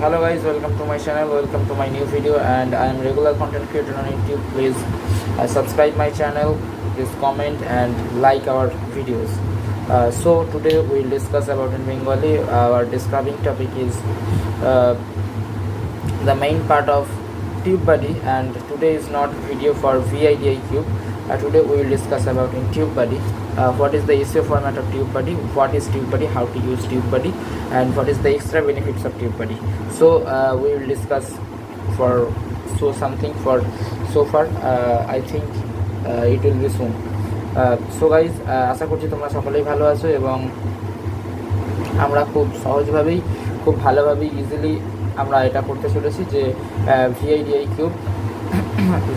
Hello guys, welcome to my channel, welcome to my new video, and I am regular content creator on YouTube. Please subscribe my channel, please comment and like our videos. So today we will discuss about in Bengali. Our describing topic is the main part of Tubebuddy, and today is not video for VIDI Cube. Today we will discuss about in Tubebuddy. What is the SEO format of Tubebuddy, what is Tubebuddy, how to use Tubebuddy, and what is the extra benefits of Tubebuddy. So we will discuss for something for so far. I think it will be soon. So guys, আশা করছি তোমরা সকলেই ভালো আছো এবং আমরা খুব সহজভাবেই খুব ভালোভাবেই ইজিলি আমরা এটা করতে চলেছি যে VIDI Cube.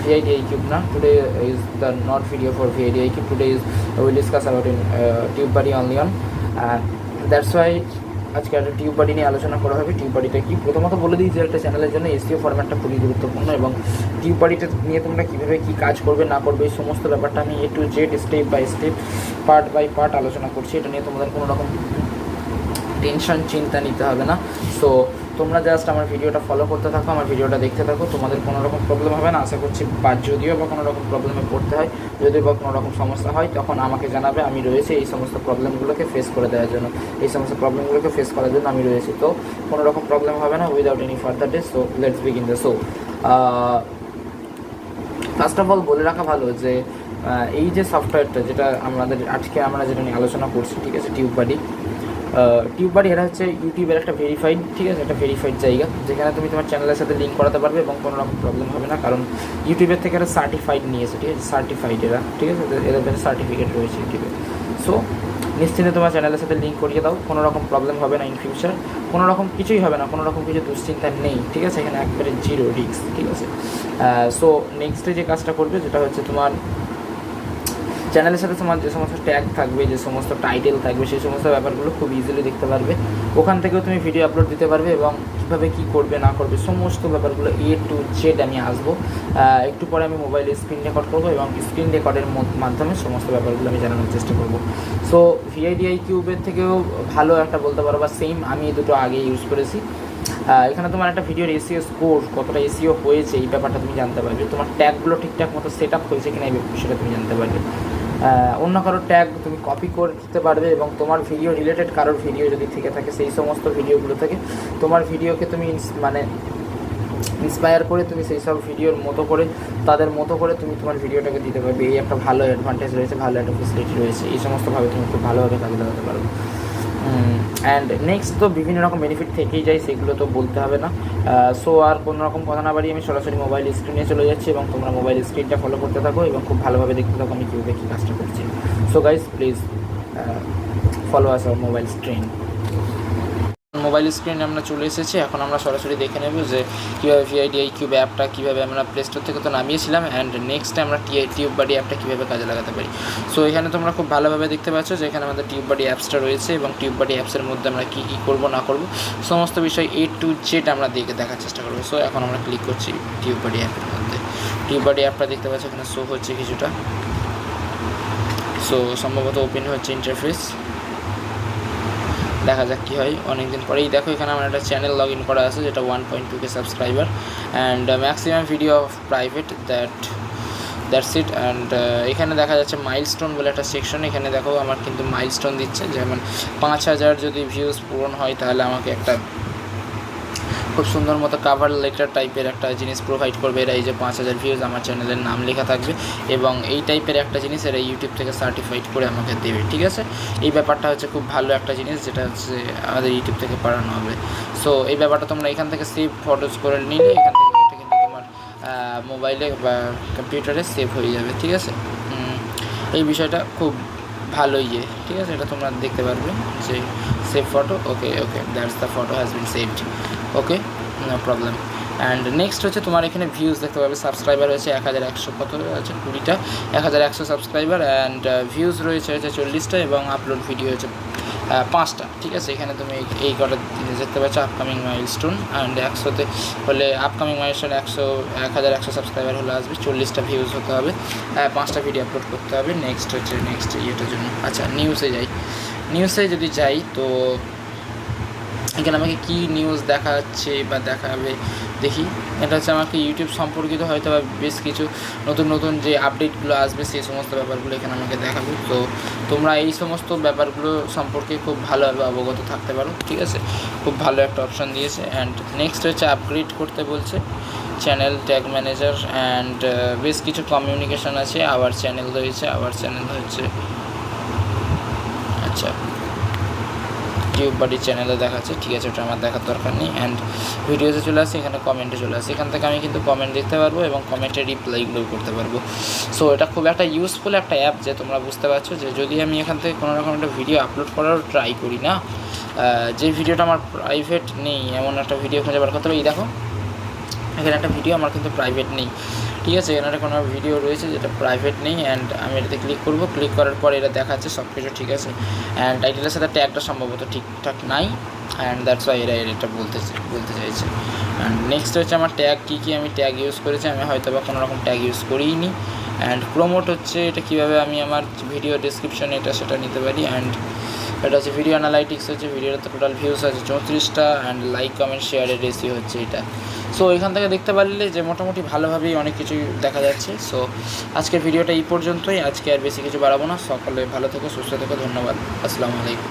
VIDI Cube now. Today is the not video for VIDI Cube. Today is we will discuss about in Tubebuddy only on. That's why আজকে একটা টিউববাডি নিয়ে আলোচনা করা হবে। টিউববাডিটা কি, প্রথমত বলে দিই যে একটা চ্যানেলের জন্য এসইও ফরম্যাটটা খুবই গুরুত্বপূর্ণ এবং টিউববাডিটা নিয়ে তোমরা কীভাবে কী কাজ করবে না করবে এই সমস্ত ব্যাপারটা আমি A to Z step by step part by part আলোচনা করছি। এটা নিয়ে তোমাদের কোনো রকম টেনশন চিন্তা নিতে হবে না। সো তোমরা জাস্ট আমার ভিডিওটা ফলো করতে থাকো, আমার ভিডিওটা দেখতে থাকো, তোমাদের কোনো রকম প্রবলেম হবে না আশা করছি। বা যদিও বা কোনো রকম প্রবলেমে পড়তে হয়, যদিও বা কোনো রকম সমস্যা হয়, তখন আমাকে জানাবে, আমি রয়েছি এই সমস্ত প্রবলেমগুলোকে ফেস করে দেওয়ার জন্য, এই সমস্ত প্রবলেমগুলোকে ফেস করার জন্য আমি রয়েছি। তো কোনো রকম প্রবলেম হবে না without any further day. So let's begin the show. First of all বলে রাখা ভালো যে এই যে সফটওয়্যারটা যেটা আজকে আমরা যেটা নিয়ে আলোচনা করছি, ঠিক আছে, টিউববাডি এটা হচ্ছে ইউটিউবের একটা ভেরিফাইড, ঠিক আছে, একটা ভেরিফাইড জায়গা যেখানে তুমি তোমার চ্যানেলের সাথে লিঙ্ক করাতে পারবে এবং কোনো রকম প্রবলেম হবে না, কারণ ইউটিউবের থেকে এটা সার্টিফাইড নিয়েছে, ঠিক আছে, সার্টিফাইড এরা, ঠিক আছে, এদের কাছে সার্টিফিকেট রয়েছে ইউটিউবে। সো নিশ্চিন্তে তোমার চ্যানেলের সাথে লিঙ্ক করিয়ে দাও, কোনো রকম প্রবলেম হবে না ইন ফিউচার, কোনো রকম কিছুই হবে না, কোনো রকম কিছু দুশ্চিন্তা নেই, ঠিক আছে, এখানে একবারে জিরো রিস্ক, ঠিক আছে। সো নেক্সটে যে কাজটা করবে যেটা হচ্ছে তোমার চ্যানেলের সাথে তোমার যে সমস্ত ট্যাগ থাকবে, যে সমস্ত টাইটেল থাকবে, সেই সমস্ত ব্যাপারগুলো খুব ইজিলি দেখতে পারবে। ওখান থেকেও তুমি ভিডিও আপলোড দিতে পারবে এবং কীভাবে কী করবে না করবে সমস্ত ব্যাপারগুলো A to Z আমি আসবো। একটু পরে আমি মোবাইলে স্ক্রিন রেকর্ড করবো এবং স্ক্রিন রেকর্ডের মাধ্যমে সমস্ত ব্যাপারগুলো আমি জানানোর চেষ্টা করবো। সো VIDI কিউবের থেকেও ভালো একটা বলতে পারো বা সেম, আমি দুটো আগে ইউজ করেছি। এখানে তোমার একটা ভিডিওর SEO স্কোর কতটা SEO হয়েছে এই ব্যাপারটা তুমি জানতে পারবে, তোমার ট্যাগগুলো ঠিকঠাক মতো সেট আপ হয়েছে কিনা এই সেটা তুমি জানতে পারবে। অন্য কারোর ট্যাগ তুমি কপি করতে পারবে এবং তোমার ভিডিও রিলেটেড কারোর ভিডিও যদি থেকে থাকে সেই সমস্ত ভিডিওগুলো থেকে তোমার ভিডিওকে তুমি ইন্সপায়ার করে তুমি সেই সব ভিডিওর মতো করে তাদের মতো করে তুমি তোমার ভিডিওটাকে দিতে পারবে। এই একটা ভালো অ্যাডভান্টেজ রয়েছে, ভালো একটা ফেসিলিটি রয়েছে, এই সমস্তভাবে তুমি খুব ভালোভাবে কাজে লাগাতে পারবে। অ্যান্ড নেক্সট তো বিভিন্ন রকম বেনিফিট থেকেই যায়, সেগুলো তো বলতে হবে না। সো আর কোনো রকম কথা না বাড়িয়ে আমি সরাসরি মোবাইল স্ক্রিনে চলে যাচ্ছি এবং তোমরা মোবাইল স্ক্রিনটা ফলো করতে থাকো এবং খুব ভালোভাবে দেখতে থাকো আমি কীভাবে কী কাজটা করছি। So guys please follow us our mobile screen. Mobile স্ক্রিনে আমরা চলে এসেছি, এখন আমরা সরাসরি দেখে নেব যে কীভাবে VIDI কিউব অ্যাপটা কীভাবে আমরা প্লে স্টোর থেকে তো নামিয়েছিলাম, অ্যান্ড নেক্সটে আমরা টিউববাডি অ্যাপটা কীভাবে কাজে লাগাতে পারি। সো এখানে তোমরা খুব ভালোভাবে দেখতে পাচ্ছ যে এখানে আমাদের টিউববাডি অ্যাপসটা রয়েছে এবং টিউববাডি অ্যাপসের মধ্যে আমরা কী কী করবো না করবো সমস্ত বিষয় A to Z আমরা দেখার চেষ্টা করবো। সো এখন আমরা ক্লিক করছি টিউববাডি অ্যাপের মধ্যে। টিউববাডি অ্যাপটা দেখতে পাচ্ছ এখানে শো হচ্ছে কিছুটা। সো সম্ভবত ওপেন হচ্ছে ইন্টারফেস, দেখা যাক কী হয়। অনেকদিন পরেই দেখো এখানে আমার একটা চ্যানেল লগ ইন করা আছে যেটা 1.2K subscriber and maximum video of private that's it. And এখানে দেখা যাচ্ছে মাইলস্টোন বলে একটা সেকশন, এখানে দেখো আমার কিন্তু মাইলস্টোন দিচ্ছে, যেমন 5000 যদি ভিউজ পূরণ হয় তাহলে আমাকে একটা খুব সুন্দর মতো কাভার লেটার টাইপের একটা জিনিস প্রোভাইড করবে এরা, এই যে 5000 ভিউজ আমার চ্যানেলের নাম লেখা থাকবে এবং এই টাইপের একটা জিনিস এরা ইউটিউব থেকে সার্টিফাইড করে আমাকে দেবে, ঠিক আছে। এই ব্যাপারটা হচ্ছে খুব ভালো একটা জিনিস যেটা হচ্ছে আমাদের ইউটিউব থেকে পাঠানো হবে। সো এই ব্যাপারটা তোমরা এখান থেকে সেভ ফটোজ করে নিলে এখান থেকে এটা কিন্তু তোমার মোবাইলে বা কম্পিউটারে সেভ হয়ে যাবে, ঠিক আছে। এই বিষয়টা খুব ভালো ঠিক আছে, এটা তোমরা দেখতে পারবে যে save photo, okay that's the photo has been saved, okay no problem. And next হচ্ছে তোমার এখানে ভিউজ দেখতে পাবে, সাবস্ক্রাইবার হচ্ছে 1100, কত আছে 20টা, 1100 সাবস্ক্রাইবার, অ্যান্ড ভিউজ রয়েছে 40টা এবং আপলোড ভিডিও হচ্ছে 5টা, ঠিক আছে। এখানে তুমি এই কটা জিনিস দেখতে পাচ্ছ, আপকামিং মাইলস্টোন, অ্যান্ড 100তে হলে আপকামিং মাইলস্টোন 1100 সাবস্ক্রাইবার হলে আসবে, 40টা ভিউজ হতে হবে, 5টা ভিডিও আপলোড করতে হবে। নেক্সট ইয়েটার জন্য আচ্ছা নিউজে যদি যাই তো এখানে আমাকে কী নিউজ দেখাচ্ছে বা দেখাবে দেখি। এটা হচ্ছে আমাকে ইউটিউব সম্পর্কিত হয়তো বা বেশ কিছু নতুন নতুন যে আপডেটগুলো আসবে সেই সমস্ত ব্যাপারগুলো এখানে আমাকে দেখাবে। তো তোমরা এই সমস্ত ব্যাপারগুলো সম্পর্কে খুব ভালোভাবে অবগত থাকতে পারো, ঠিক আছে। খুব ভালো একটা অপশান দিয়েছে। অ্যান্ড নেক্সট হচ্ছে আপগ্রেড করতে বলছে চ্যানেল, ট্যাগ ম্যানেজার অ্যান্ড বেশ কিছু কমিউনিকেশান আছে। আবার চ্যানেল রয়েছে, আবার চ্যানেল হচ্ছে আচ্ছা টিউববাডি চ্যানেলে দেখাচ্ছে, ঠিক আছে, ওটা আমার দেখার দরকার নেই। অ্যান্ড ভিডিওতে চলে আসে, এখানে কমেন্টে চলে আসে, এখান থেকে আমি কিন্তু কমেন্ট দেখতে পারবো এবং কমেন্টে রিপ্লাইগুলোও করতে পারবো। সো এটা খুব একটা ইউজফুল একটা অ্যাপ, যে তোমরা বুঝতে পারছো যে যদি আমি এখান থেকে কোনো রকম একটা ভিডিও আপলোড করার ট্রাই করি না, যে ভিডিওটা আমার প্রাইভেট নেই এমন একটা ভিডিও খুঁজে বার করতে হবে। এই দেখো এখানে একটা ভিডিও আমার কিন্তু প্রাইভেট নেই, ঠিক আছে, এখানে কোনো ভিডিও রয়েছে যেটা প্রাইভেট নেই। অ্যান্ড আমি এটাতে ক্লিক করবো, ক্লিক করার পর এটা দেখাচ্ছে সব কিছু ঠিক আছে। অ্যান্ড টাইটেলের সাথে ট্যাগটা সম্ভবত ঠিকঠাক নাই, অ্যান্ড দ্যাটস ওয়াই এরা এটা বলতে চাইছে। অ্যান্ড নেক্সট হচ্ছে আমার ট্যাগ কী আমি ট্যাগ ইউজ করেছি, আমি হয়তো বা কোনো রকম ট্যাগ ইউজ করিনি। অ্যান্ড প্রোমোট হচ্ছে এটা কীভাবে আমি আমার ভিডিও ডিসক্রিপশানে এটা সেটা নিতে পারি। অ্যান্ড এটা হচ্ছে ভিডিও অ্যানালাইটিক্স, হচ্ছে ভিডিওতে টোটাল ভিউস আছে 34টা, অ্যান্ড লাইক কমেন্ট শেয়ারের রেসিও হচ্ছে এটা। সো এখান থেকে দেখতে পারলে যে মোটামুটি ভালোভাবেই অনেক কিছুই দেখা যাচ্ছে। সো আজকের ভিডিওটা এই পর্যন্তই, আজকে আর বেশি কিছু বাড়াবো না। সকলে ভালো থেকো, সুস্থ থেকো, ধন্যবাদ, আসসালামু আলাইকুম।